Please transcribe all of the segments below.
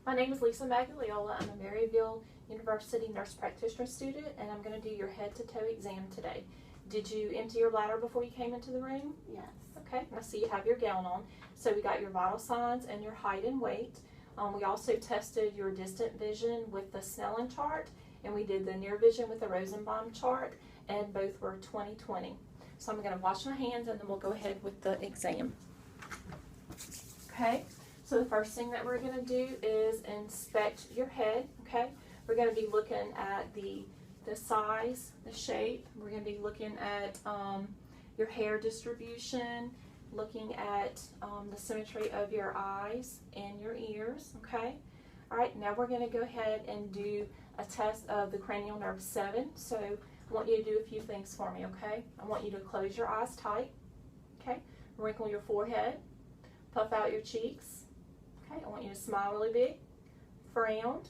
My name is Lisa Magaliola. I'm a Maryville University nurse practitioner student, and I'm going to do your head-to-toe exam today. Did you empty your bladder before you came into the room? Yes. Okay, I see you have your gown on. So we got your vital signs and your height and weight. We also tested your distant vision with the Snellen chart, and we did the near vision with the Rosenbaum chart, and both were 20/20. So I'm going to wash my hands, and then we'll go ahead with the exam. Okay, so the first thing that we're going to do is inspect your head. Okay, we're going to be looking at the size, the shape. We're going to be looking at your hair distribution, looking at the symmetry of your eyes and your ears. Okay, all right, now we're going to go ahead and do a test of the cranial nerve 7. So I want you to do a few things for me. Okay, I want you to close your eyes tight. Okay, wrinkle your forehead, puff out your cheeks. Okay, I want you to smile really big, frown.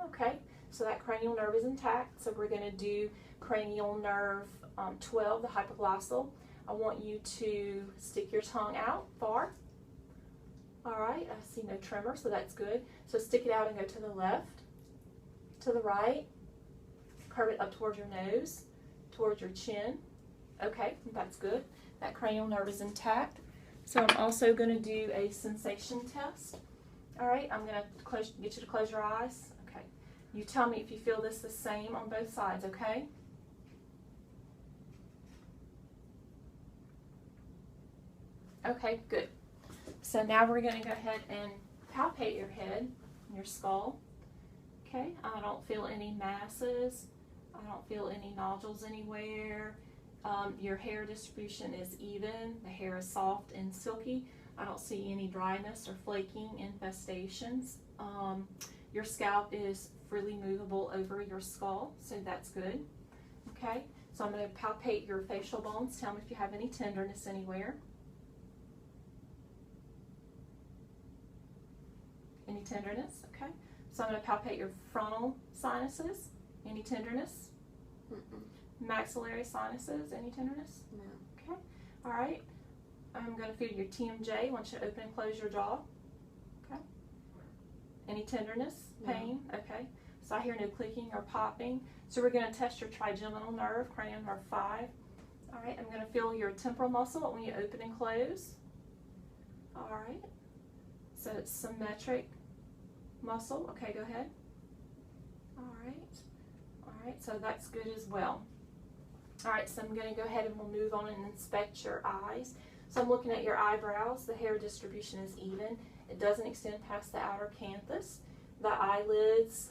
Okay, so that cranial nerve is intact. So we're going to do cranial nerve 12, the hypoglossal. I want you to stick your tongue out far. All right, I see no tremor, so that's good. So stick it out and go to the left, to the right, curve it up towards your nose, towards your chin. Okay, that's good. That cranial nerve is intact. So I'm also going to do a sensation test. All right, I'm going to get you to close your eyes. Okay, you tell me if you feel this the same on both sides, okay? Okay, good. So now we're going to go ahead and palpate your head, your skull. Okay, I don't feel any masses. I don't feel any nodules anywhere. Your hair distribution is even. The hair is soft and silky. I don't see any dryness or flaking infestations. Your scalp is freely movable over your skull, so that's good. Okay, so I'm going to palpate your facial bones. Tell me if you have any tenderness anywhere. Any tenderness? Okay. So I'm going to palpate your frontal sinuses. Any tenderness? Maxillary sinuses, any tenderness? No. Okay, all right. I'm going to feel your TMJ. I want you to open and close your jaw. Okay. Any tenderness, pain? No. Okay. So I hear no clicking or popping. So we're going to test your trigeminal nerve, cranial nerve 5. All right, I'm going to feel your temporal muscle when you open and close. All right. So it's symmetric muscle. Okay, go ahead. All right. All right, so that's good as well. All right, so I'm going to go ahead and we'll move on and inspect your eyes. So I'm looking at your eyebrows. The hair distribution is even. It doesn't extend past the outer canthus. The eyelids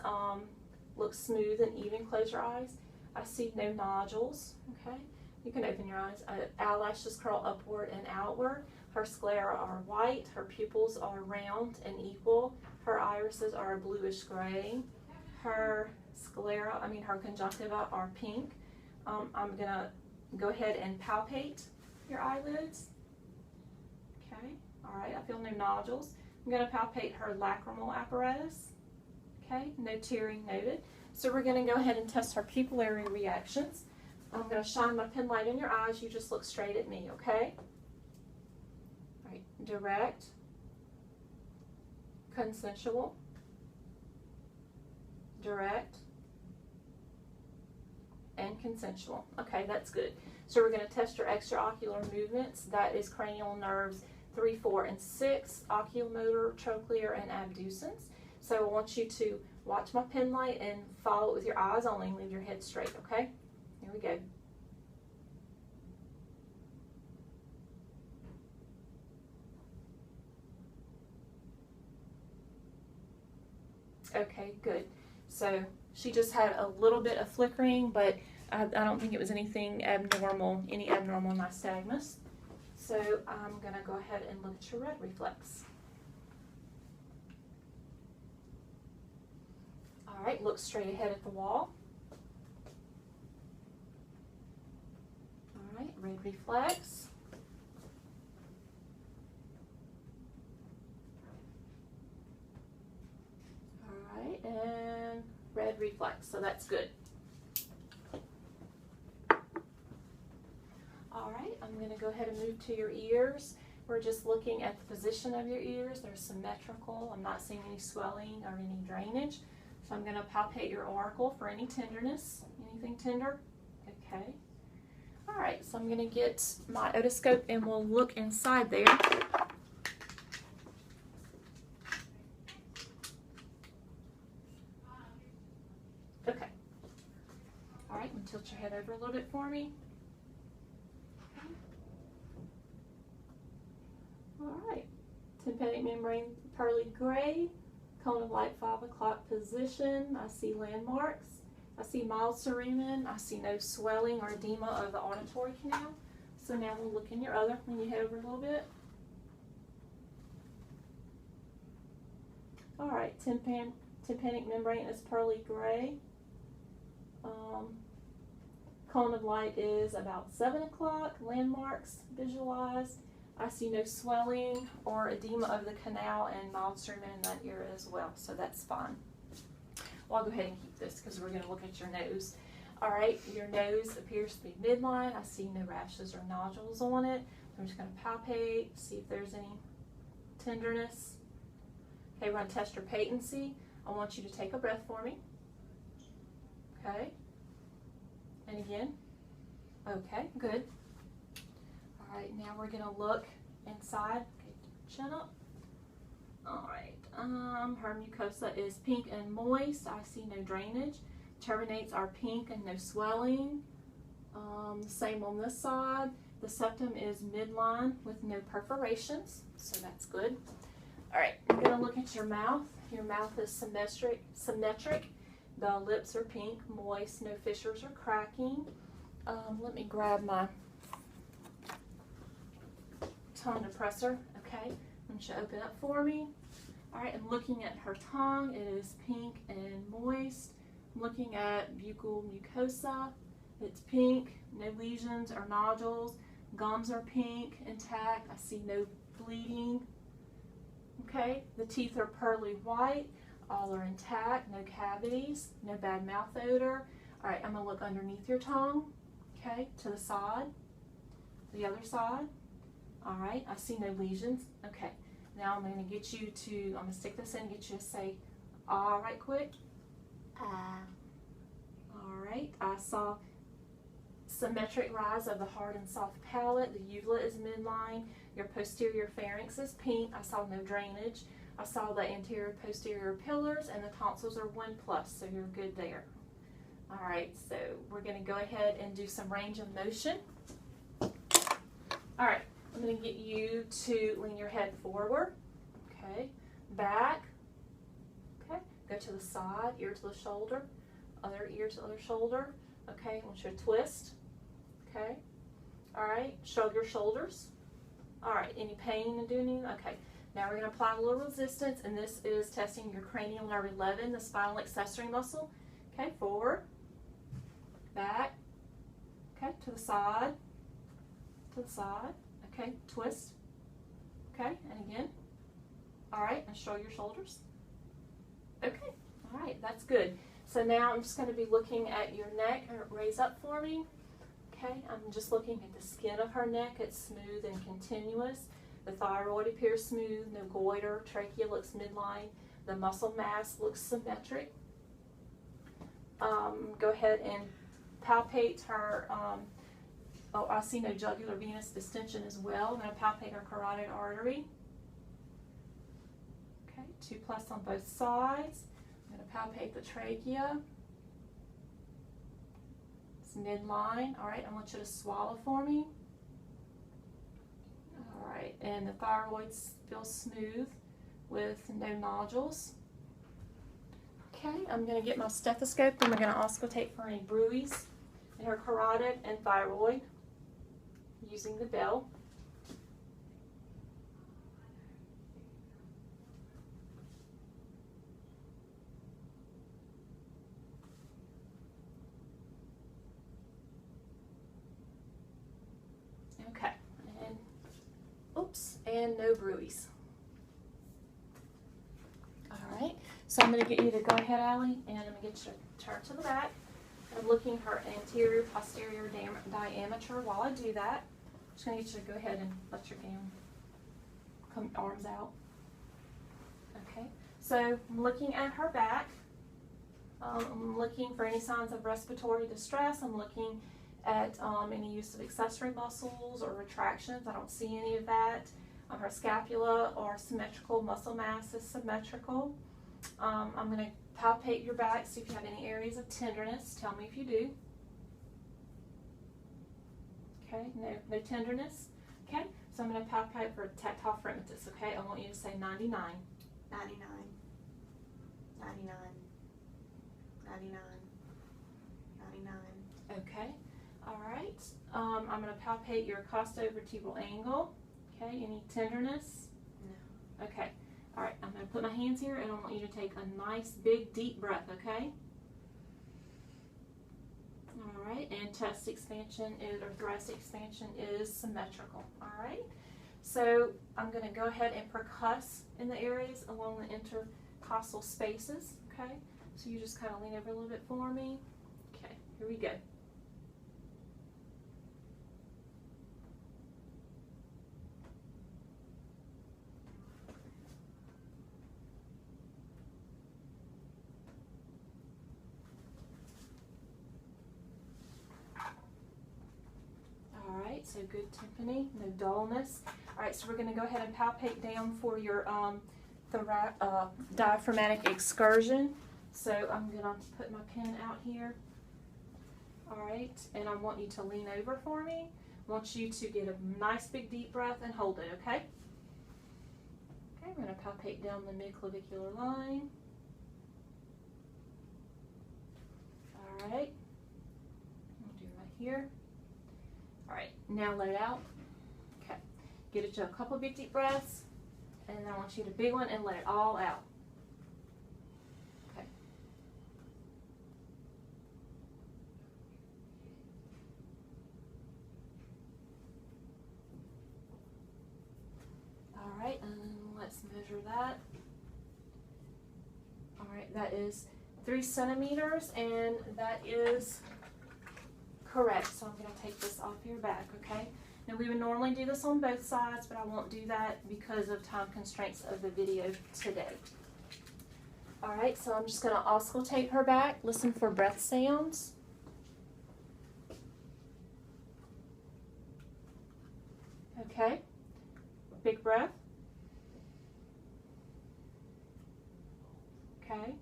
look smooth and even. Close your eyes. I see no nodules. Okay, you can open your eyes. Eyelashes curl upward and outward. Her sclera are white. Her pupils are round and equal. Her irises are bluish gray. Her her conjunctiva are pink. I'm going to go ahead and palpate your eyelids. Okay, all right, I feel no nodules. I'm going to palpate her lacrimal apparatus. Okay, no tearing noted. So we're going to go ahead and test her pupillary reactions. I'm going to shine my pen light in your eyes. You just look straight at me, okay? All right, direct, consensual, direct, and consensual. Okay, that's good. So we're going to test your extraocular movements. That is cranial nerves 3, 4, and 6, oculomotor, trochlear, and abducens. So I want you to watch my pen light and follow it with your eyes only and leave your head straight, okay? Here we go. Okay, good. So she just had a little bit of flickering, but I don't think it was anything abnormal, any abnormal nystagmus. So I'm going to go ahead and look at your red reflex. All right, look straight ahead at the wall. All right, red reflex. All right, and red reflex, so that's good. All right, I'm going to go ahead and move to your ears. We're just looking at the position of your ears. They're symmetrical. I'm not seeing any swelling or any drainage. So I'm going to palpate your auricle for any tenderness. Anything tender? Okay. All right, so I'm going to get my otoscope and we'll look inside there. Okay. All right, and tilt your head over a little bit for me. All right, tympanic membrane pearly gray, cone of light 5 o'clock position. I see landmarks. I see mild cerumen. I see no swelling or edema of the auditory canal. So now we'll look in your other when you head over a little bit. All right, tympanic membrane is pearly gray. Cone of light is about 7 o'clock. Landmarks visualized. I see no swelling or edema of the canal and mild cerumen in that ear as well, so that's fine. Well, I'll go ahead and keep this because we're going to look at your nose. All right, your nose appears to be midline. I see no rashes or nodules on it. I'm just going to palpate, see if there's any tenderness. Okay, we're going to test your patency. I want you to take a breath for me. Okay. And again. Okay, good. All right, now we're going to look inside. Okay, chin up. All right, her mucosa is pink and moist. I see no drainage. Turbinates are pink and no swelling. Same on this side. The septum is midline with no perforations, so that's good. All right, I'm going to look at your mouth. Your mouth is symmetric. The lips are pink, moist, no fissures or cracking. Let me grab my tongue depressor. Okay, I want you to open up for me. All right, I'm looking at her tongue. It is pink and moist. I'm looking at buccal mucosa. It's pink, no lesions or nodules. Gums are pink, intact. I see no bleeding. Okay, the teeth are pearly white. All are intact, no cavities, no bad mouth odor. All right, I'm gonna look underneath your tongue. Okay, to the side, the other side. All right, I see no lesions. Okay, now I'm going to get you to, I'm going to stick this in and get you to say, ah, right quick. Ah. All right, I saw symmetric rise of the hard and soft palate. The uvula is midline. Your posterior pharynx is pink. I saw no drainage. I saw the anterior posterior pillars and the tonsils are 1+, so you're good there. All right, so we're going to go ahead and do some range of motion. All right. I'm going to get you to lean your head forward, okay, back, okay, go to the side, ear to the shoulder, other ear to the other shoulder, okay, I want you to twist, okay, all right, shrug your shoulders, all right, any pain in doing anything, okay, now we're going to apply a little resistance, and this is testing your cranial nerve 11, the spinal accessory muscle, okay, forward, back, okay, to the side, okay, twist, okay, and again, all right, and shrug your shoulders, okay, all right, that's good. So now I'm just going to be looking at your neck. Raise up for me, okay, I'm just looking at the skin of her neck. It's smooth and continuous. The thyroid appears smooth, no goiter, trachea looks midline, the muscle mass looks symmetric. Go ahead and palpate her. Oh, I see no jugular venous distension as well. I'm going to palpate her carotid artery. Okay, 2+ on both sides. I'm going to palpate the trachea. It's midline. All right, I want you to swallow for me. All right, and the thyroid feels smooth with no nodules. Okay, I'm going to get my stethoscope and we're going to auscultate for any bruits in her carotid and thyroid, using the bell. Okay, and oops, and no bruits. All right, so I'm going to get you to go ahead, Allie, and I'm going to get you to turn to the back. I'm looking her anterior posterior diameter while I do that. I'm just going to get you to go ahead and let your gown Come arms out. Okay, so I'm looking at her back. I'm looking for any signs of respiratory distress. I'm looking at any use of accessory muscles or retractions. I don't see any of that. Her scapula or symmetrical muscle mass is symmetrical. I'm going to palpate your back, see if you have any areas of tenderness. Tell me if you do. Okay, no tenderness. Okay, so I'm going to palpate for tactile fremitus. Okay, I want you to say 99. 99, 99, 99, 99. Okay, all right. I'm going to palpate your costovertebral angle. Okay, any tenderness? No. Okay, all right. I'm going to put my hands here and I want you to take a nice big deep breath, okay? All right, and chest expansion or thoracic expansion is symmetrical, all right? So I'm going to go ahead and percuss in the areas along the intercostal spaces, okay? So you just kind of lean over a little bit for me. Okay, here we go. So good tympani, no dullness. All right, so we're going to go ahead and palpate down for your diaphragmatic excursion. So I'm going to put my pen out here. All right, and I want you to lean over for me. I want you to get a nice big deep breath and hold it, okay? Okay, we're going to palpate down the midclavicular line. All right, we'll do right here. All right, now let it out. Okay, get it to a couple big deep breaths, and then I want you to big one and let it all out. Okay. All right, and let's measure that. All right, that is 3 centimeters, and that is correct. So I'm going to take this off your back, okay? Now we would normally do this on both sides, but I won't do that because of time constraints of the video today. All right, so I'm just going to auscultate her back. Listen for breath sounds. Okay, big breath. Okay.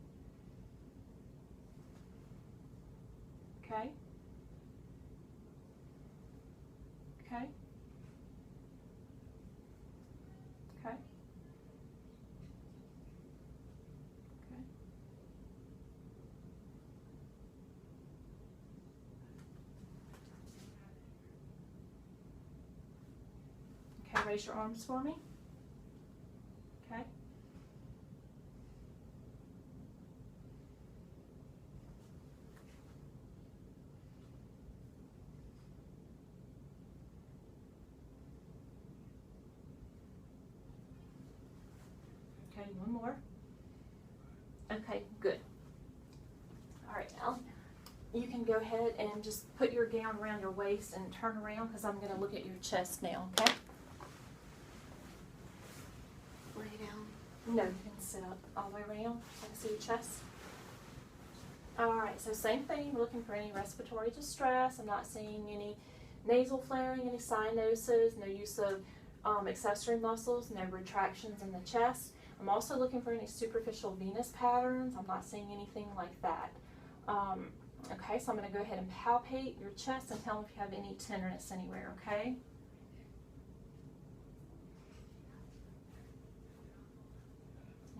Okay. Okay. Okay. Okay. Okay, raise your arms for me. Okay. Okay, one more. Okay, good. All right, now you can go ahead and just put your gown around your waist and turn around because I'm going to look at your chest now, okay? Lay down. No, you can sit up all the way around so I can see your chest. All right, so same thing. We're looking for any respiratory distress. I'm not seeing any nasal flaring, any cyanosis, no use of accessory muscles, no retractions in the chest. I'm also looking for any superficial venous patterns. I'm not seeing anything like that. Okay, so I'm going to go ahead and palpate your chest and tell me if you have any tenderness anywhere, okay?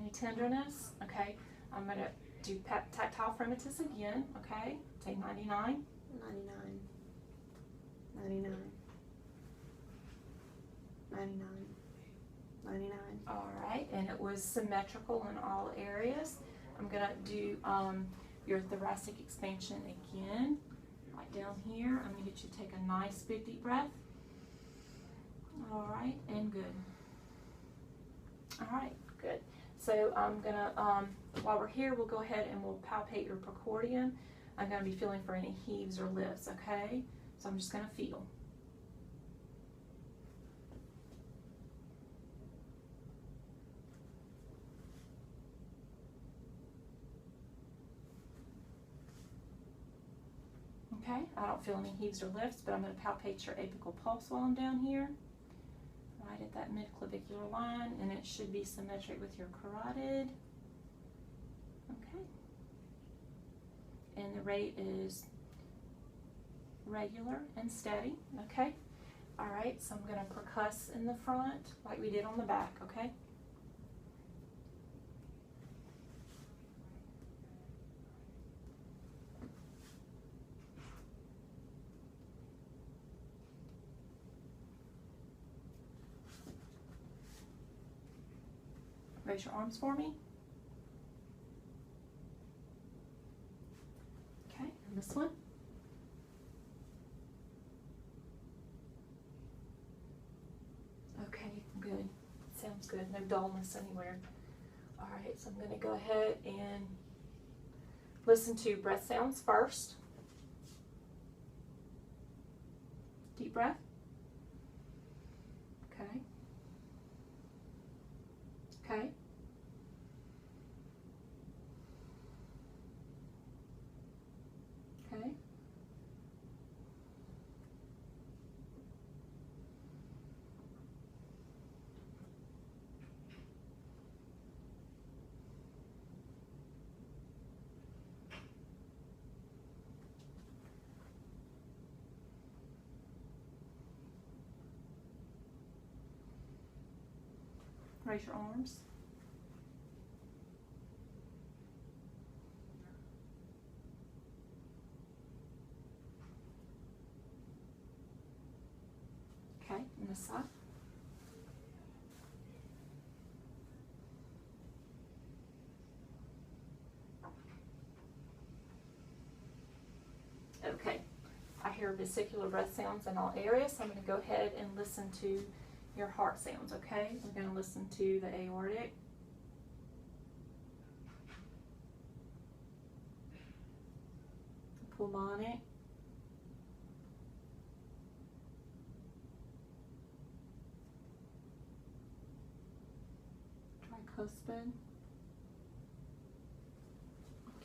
Any tenderness? Okay, I'm going to do tactile fremitus again, okay? Say 99. 99, 99, 99, 99. All right, and it was symmetrical in all areas. I'm going to do your thoracic expansion again, right down here. I'm going to get you to take a nice big deep breath. All right, and good. All right, good. So I'm going to, while we're here, we'll go ahead and we'll palpate your precordium. I'm going to be feeling for any heaves or lifts, okay? So I'm just going to feel. Okay, I don't feel any heaves or lifts, but I'm going to palpate your apical pulse while I'm down here. Right at that mid-clavicular line, and it should be symmetric with your carotid. Okay. And the rate is regular and steady, okay? All right, so I'm going to percuss in the front like we did on the back, okay? Raise your arms for me. Okay, and this one. Okay, good. Sounds good. No dullness anywhere. All right, so I'm going to go ahead and listen to breath sounds first. Deep breath. Okay. Okay. Okay. Raise your arms. Okay, and this side. Okay, I hear vesicular breath sounds in all areas, so I'm going to go ahead and listen to your heart sounds, okay? We're going to listen to the aortic, pulmonic, tricuspid,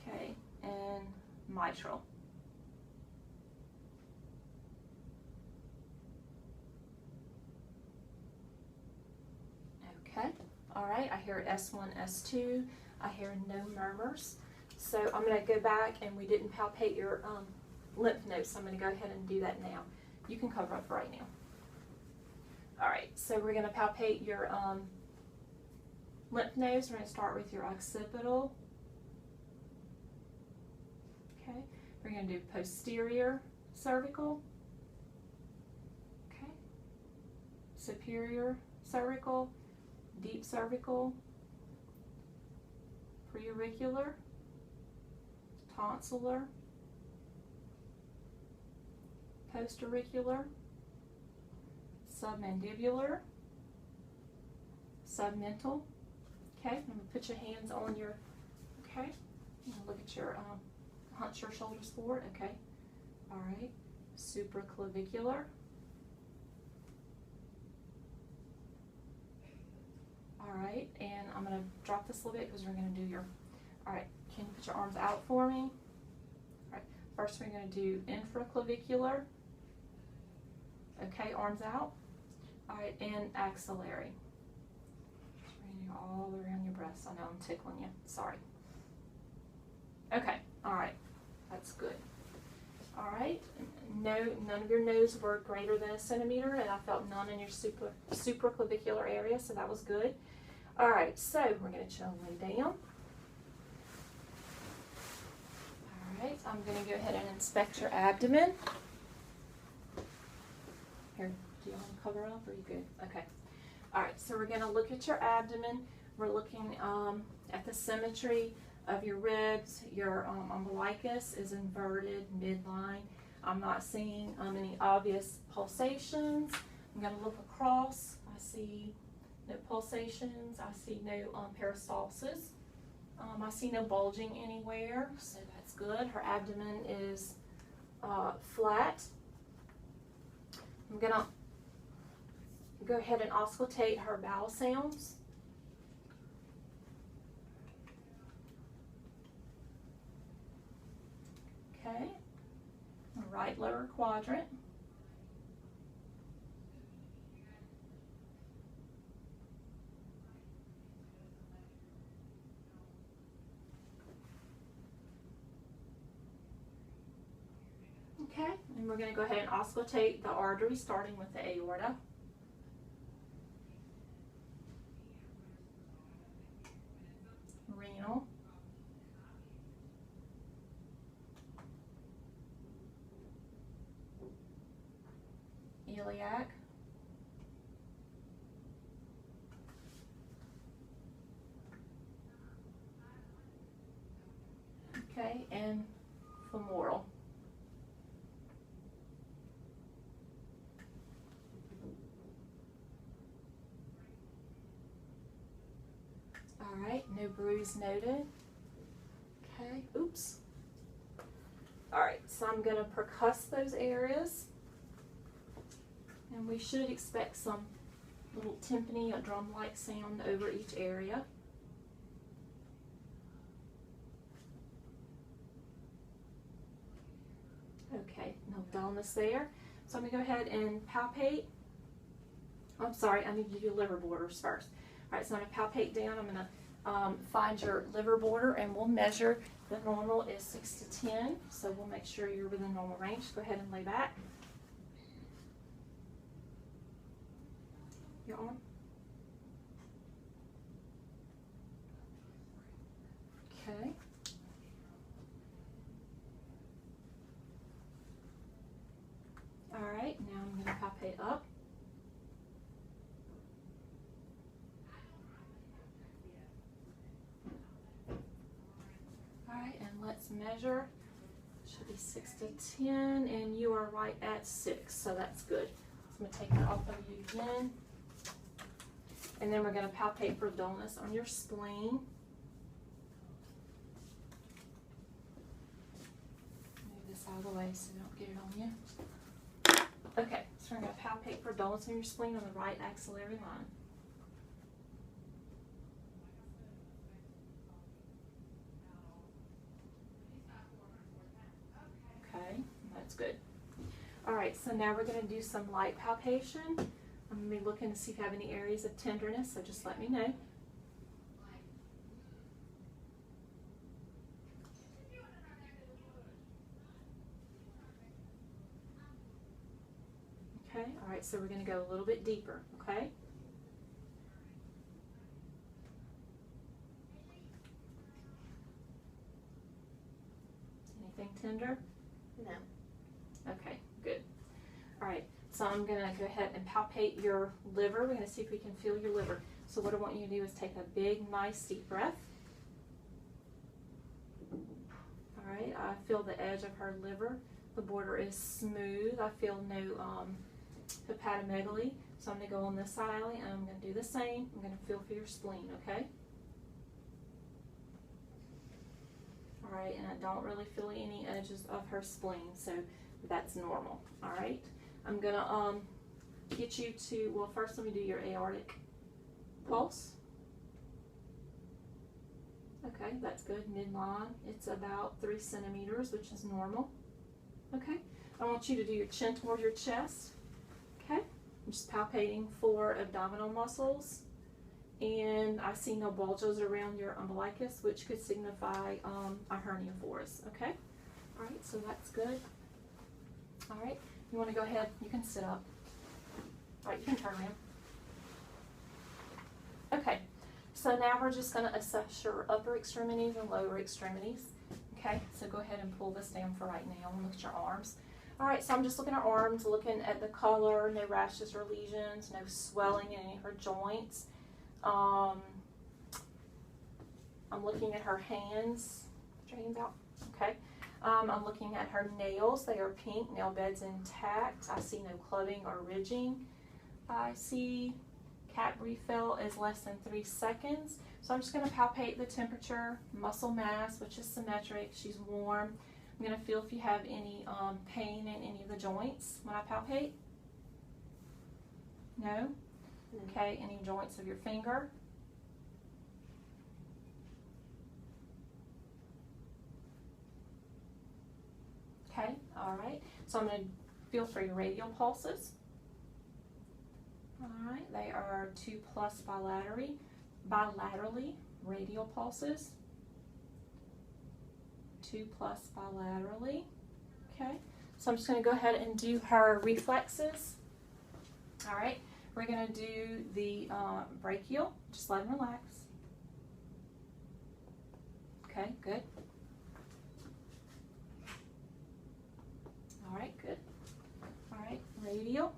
okay, and mitral. Okay, all right, I hear S1, S2, I hear no murmurs. So I'm going to go back, and we didn't palpate your lymph nodes, so I'm going to go ahead and do that now. You can cover up right now. All right, so we're going to palpate your lymph nodes. We're going to start with your occipital. Okay, we're going to do posterior cervical. Okay, superior cervical, deep cervical, preauricular, tonsillar, postauricular, submandibular, submental. Okay, I'm going to put your hands on your, okay, I'm going to look at your, hunch your shoulders forward, okay, all right, supraclavicular, all right, and I'm going to drop this a little bit because we're going to do your, all right, can you put your arms out for me? All right, first we're going to do infraclavicular, okay, arms out, all right, and axillary. All around your breasts. I know I'm tickling you. Sorry. Okay. All right. That's good. All right. No, none of your nodes were greater than 1 centimeter, and I felt none in your supraclavicular area, so that was good. All right. So we're going to chill and lay down. All right. I'm going to go ahead and inspect your abdomen. Here. Do you want to cover up, or are you good? Okay. All right, so we're going to look at your abdomen. We're looking at the symmetry of your ribs. Your umbilicus is inverted midline. I'm not seeing any obvious pulsations. I'm going to look across. I see no pulsations. I see no peristalsis. I see no bulging anywhere, so that's good. Her abdomen is flat. I'm going to go ahead and auscultate her bowel sounds. Okay. All right lower quadrant. Okay, and we're going to go ahead and auscultate the artery starting with the aorta. Renal. Iliac. Okay, and femoral. Alright, no bruise noted. Okay, oops. Alright, so I'm going to percuss those areas. And we should expect some little timpani, a drum-like sound over each area. Okay, no dullness there. So I'm going to go ahead and palpate. I'm sorry, I need to do liver borders first. Alright, so I'm going to palpate down. I'm going to find your liver border, and we'll measure. The normal is 6 to 10, so we'll make sure you're within normal range. Go ahead and lay back. Your arm. Okay. Alright, now I'm going to palpate up. Alright, and let's measure. Should be 6 to 10, and you are right at 6, so that's good. So I'm going to take that off of you again. And then we're going to palpate for dullness on your spleen. Move this out of the way so you don't get it on you. Okay, so we're going to palpate for dullness on your spleen on the right axillary line. Okay, that's good. Alright, so now we're going to do some light palpation. I'm going to be looking to see if you have any areas of tenderness, so just let me know. Okay, alright, so we're going to go a little bit deeper, okay? Anything tender? No. Okay, good. Alright, so I'm going to go ahead and palpate your liver. We're going to see if we can feel your liver. So what I want you to do is take a big, nice, deep breath. Alright, I feel the edge of her liver. The border is smooth. I feel no hepatomegaly. So I'm going to go on this side, and I'm going to do the same. I'm going to feel for your spleen, okay? Alright, and I don't really feel any edges of her spleen, so that's normal. Alright, I'm going to get you to, well, first let me do your aortic pulse. Okay, that's good. Midline, it's about 3 centimeters, which is normal. Okay, I want you to do your chin toward your chest. Okay, I'm just palpating for abdominal muscles, and I see no bulges around your umbilicus, which could signify a hernia for us. Okay, all right, so that's good. All right, you want to go ahead, you can sit up. All right, you can turn around. Okay, so now we're just going to assess your upper extremities and lower extremities. Okay, so go ahead and pull this down for right now and look at your arms. All right, so I'm just looking at her arms, looking at the color, no rashes or lesions, no swelling in any of her joints. I'm looking at her hands. Put your hands out. Okay. I'm looking at her nails. They are pink, nail beds intact. I see no clubbing or ridging. I see cap refill is less than 3 seconds. So I'm just going to palpate the temperature, muscle mass, which is symmetric. She's warm. I'm going to feel if you have any pain in any of the joints when I palpate. No? Okay, any joints of your finger? Okay, all right. So I'm going to feel for your radial pulses. All right, they are 2+ bilaterally radial pulses. 2+ bilaterally. Okay, so I'm just going to go ahead and do her reflexes. All right, we're going to do the brachial. Just let them relax. Okay, good. All right, good. All right, radial.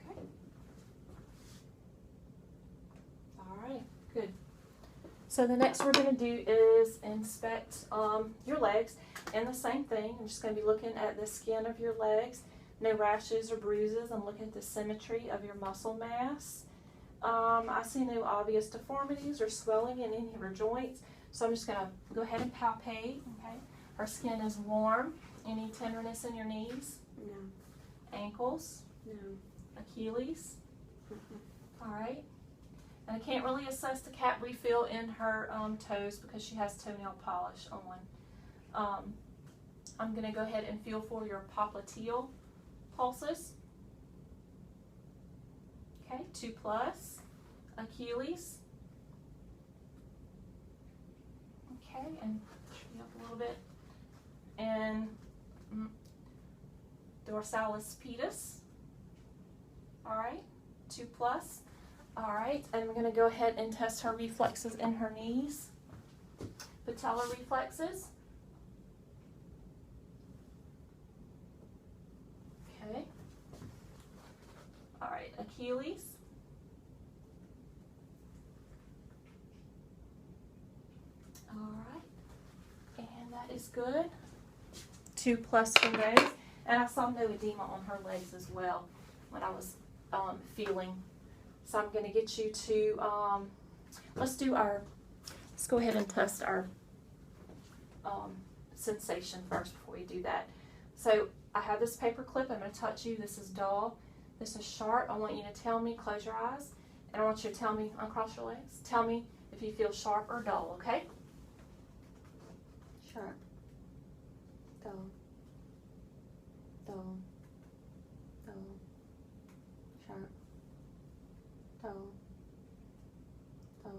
Okay. All right, good. So the next we're going to do is inspect your legs, and the same thing. I'm just going to be looking at the skin of your legs. No rashes or bruises. I'm looking at the symmetry of your muscle mass. I see no obvious deformities or swelling in any of her joints. So I'm just going to go ahead and palpate. Okay. Her skin is warm. Any tenderness in your knees? No. Ankles? No. Achilles? Mm-mm. All right. And I can't really assess the capillary feel in her toes because she has toenail polish on. I'm going to go ahead and feel for your popliteal pulses. Okay, 2+. Achilles. Okay, and straighten up a little bit. And dorsalis pedis. All right, 2+. All right, and we're going to go ahead and test her reflexes in her knees. Patellar reflexes. Okay. All right, Achilles. All right, and that is good. 2+ for those. And I saw no edema on her legs as well when I was feeling. So I'm going to get you to, let's go ahead and test our sensation first before we do that. So I have this paper clip. I'm going to touch you. This is dull. This is sharp. I want you to tell me, close your eyes, and I want you to tell me, uncross your legs. Tell me if you feel sharp or dull, okay? Sharp. Dull. Dull. Dull. Sharp. Dull. Dull.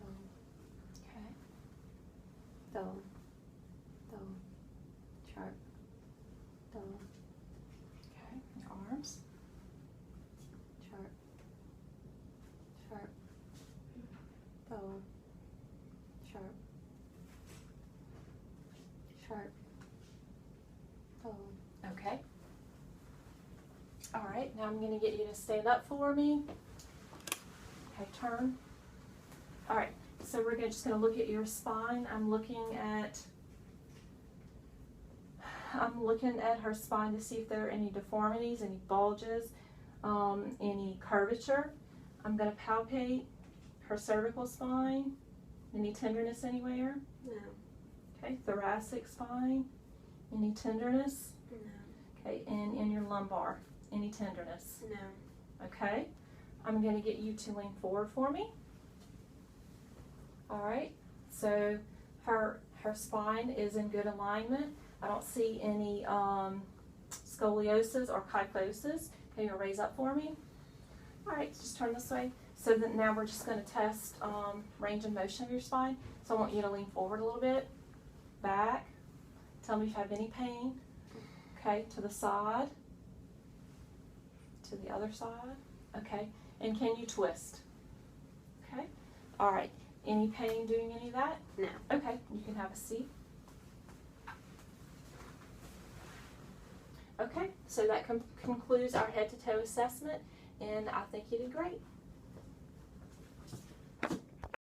Dull. Okay. Dull. Dull. Sharp. Dull. Okay. Your arms. Sharp. Sharp. Dull. Sharp. Sharp. Dull. Okay. All right. Now I'm going to get you to stand up for me. Okay. Turn. All right. So we're just going to look at your spine. I'm looking at her spine to see if there are any deformities, any bulges, any curvature. I'm going to palpate her cervical spine. Any tenderness anywhere? No. Okay. Thoracic spine. Any tenderness? No. Okay. And in your lumbar, any tenderness? No. Okay. I'm going to get you to lean forward for me. All right. So her spine is in good alignment. I don't see any scoliosis or kyphosis. Can you raise up for me? All right. Just turn this way. So then now we're just going to test range and motion of your spine. So I want you to lean forward a little bit, back. Tell me if you have any pain. Okay. To the side. To the other side. Okay. And can you twist? Okay. All right. Any pain doing any of that? No. Okay. You can have a seat. Okay. So that concludes our head-to-toe assessment, and I think you did great.